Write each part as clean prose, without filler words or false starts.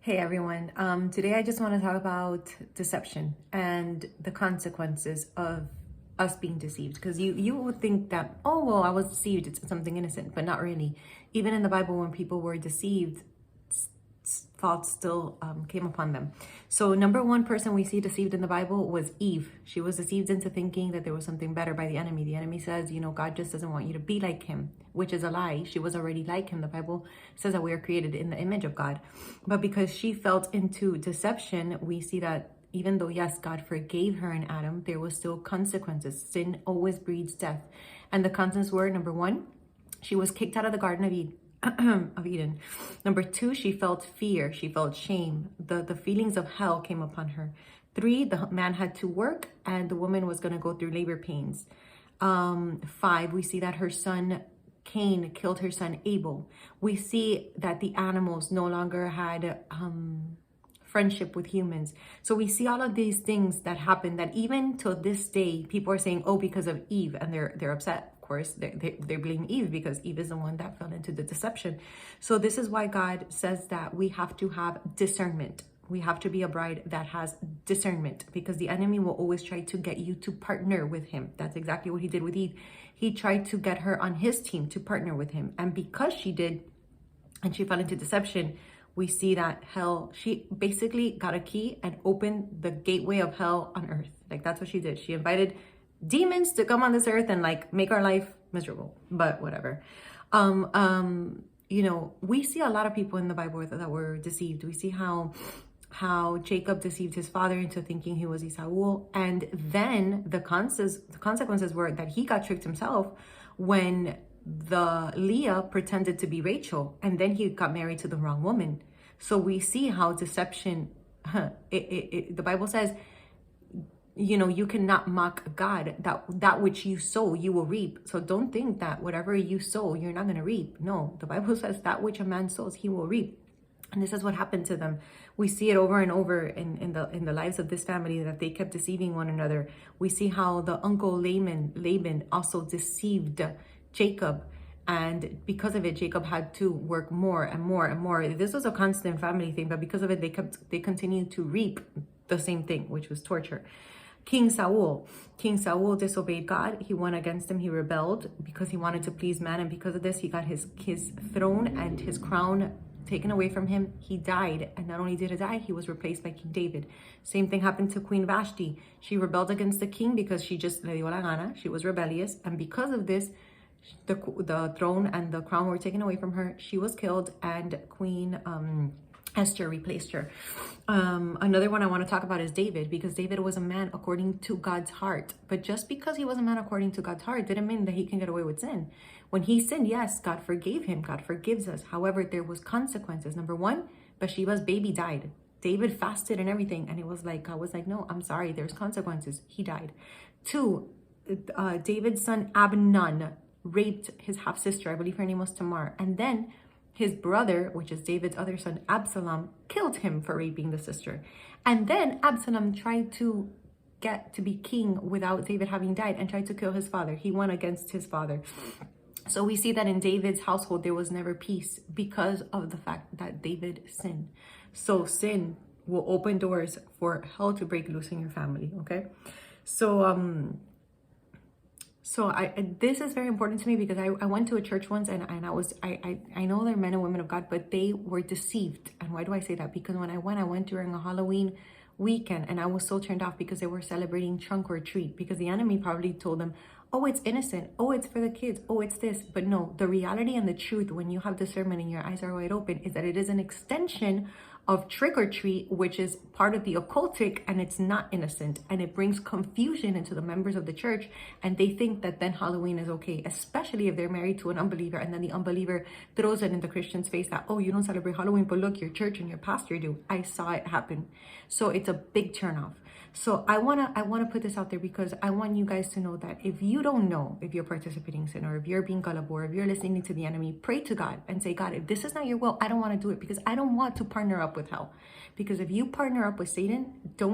Hey everyone. Today I just want to talk about deception and the consequences of us being deceived. Because you would think that, oh well, I was deceived, it's something innocent, but not really. Even in the Bible, when people were deceived, faults still came upon them. So number one person we see deceived in the Bible was Eve. She was deceived into thinking that there was something better by the enemy. The enemy says, God just doesn't want you to be like him, which is a lie. She was already like him. The Bible says that we are created in the image of God. But because she felt into deception, we see that even though, yes, God forgave her and Adam, there was still consequences. Sin always breeds death. And the consequences were, number one, she was kicked out of the Garden of Eden. of Eden. Number two, she felt fear. She felt shame. The feelings of hell came upon her. Three, the man had to work and the woman was going to go through labor pains. Five, we see that her son Cain killed her son Abel. We see that the animals no longer had friendship with humans. So we see all of these things that happen that even to this day, people are saying, oh, because of Eve, and they're upset. Of course, they blame Eve because Eve is the one that fell into the deception. So this is why God says that we have to have discernment. We have to be a bride that has discernment, because the enemy will always try to get you to partner with him. That's exactly what he did with Eve. He tried to get her on his team to partner with him. And because she did, and she fell into deception, we see that hell, she basically got a key and opened the gateway of hell on earth. Like, that's what she did. She invited demons to come on this earth and like make our life miserable, but whatever. We see a lot of people in the Bible that were deceived. We see how Jacob deceived his father into thinking he was Esau, and then the consequences were that he got tricked himself when the Leah pretended to be Rachel, and then he got married to the wrong woman. So we see how deception, the Bible says, you cannot mock God. That which you sow, you will reap. So don't think that whatever you sow, you're not going to reap. No, the Bible says that which a man sows, he will reap. And this is what happened to them. We see it over and over in the lives of this family, that they kept deceiving one another. We see how the uncle Laban also deceived Jacob. And because of it, Jacob had to work more and more and more. This was a constant family thing, but because of it, they continued to reap the same thing, which was torture. King Saul disobeyed God. He went against him. He rebelled because he wanted to please man. And because of this, he got his throne and his crown taken away from him. He died. And not only did he die, he was replaced by King David. Same thing happened to Queen Vashti. She rebelled against the king because she just le dio la gana. She was rebellious. And because of this, the throne and the crown were taken away from her. She was killed, and Queen Esther replaced her. Another one I want to talk about is David, because David was a man according to God's heart. But just because he was a man according to God's heart didn't mean that he can get away with sin. When he sinned, yes, God forgave him. God forgives us. However, there was consequences. Number one, Bathsheba's baby died. David fasted and everything, and God was like, no, I'm sorry, there's consequences. He died. Two, David's son Amnon raped his half-sister. I believe her name was Tamar. And then his brother, which is David's other son, Absalom, killed him for raping the sister. And then Absalom tried to get to be king without David having died and tried to kill his father. He went against his father. So we see that in David's household, there was never peace because of the fact that David sinned. So sin will open doors for hell to break loose in your family, okay? So this is very important to me, because I went to a church once, and I know they're men and women of God, but they were deceived. And why do I say that? Because when I went during a Halloween weekend, and I was so turned off because they were celebrating trunk or treat, because the enemy probably told them, oh, it's innocent, oh, it's for the kids, oh, it's this. But no, the reality and the truth, when you have discernment and your eyes are wide open, is that it is an extension of trick or treat, which is part of the occultic, and it's not innocent, and it brings confusion into the members of the church, and they think that then Halloween is okay, especially if they're married to an unbeliever, and then the unbeliever throws it in the Christian's face that, oh, you don't celebrate Halloween, but look, your church and your pastor do. I saw it happen. So it's a big turnoff. So I wanna put this out there, because I want you guys to know that if you don't know if you're participating in sin, or if you're being gullible, or if you're listening to the enemy, pray to God and say, God, if this is not your will, I don't want to do it, because I don't want to partner up with hell. Because if you partner up with Satan, do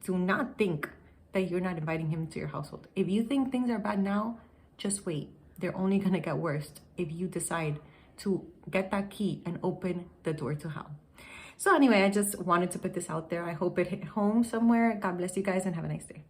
not think that you're not inviting him to your household. If you think things are bad now, just wait. They're only gonna get worse if you decide to get that key and open the door to hell. So anyway, I just wanted to put this out there. I hope it hit home somewhere. God bless you guys and have a nice day.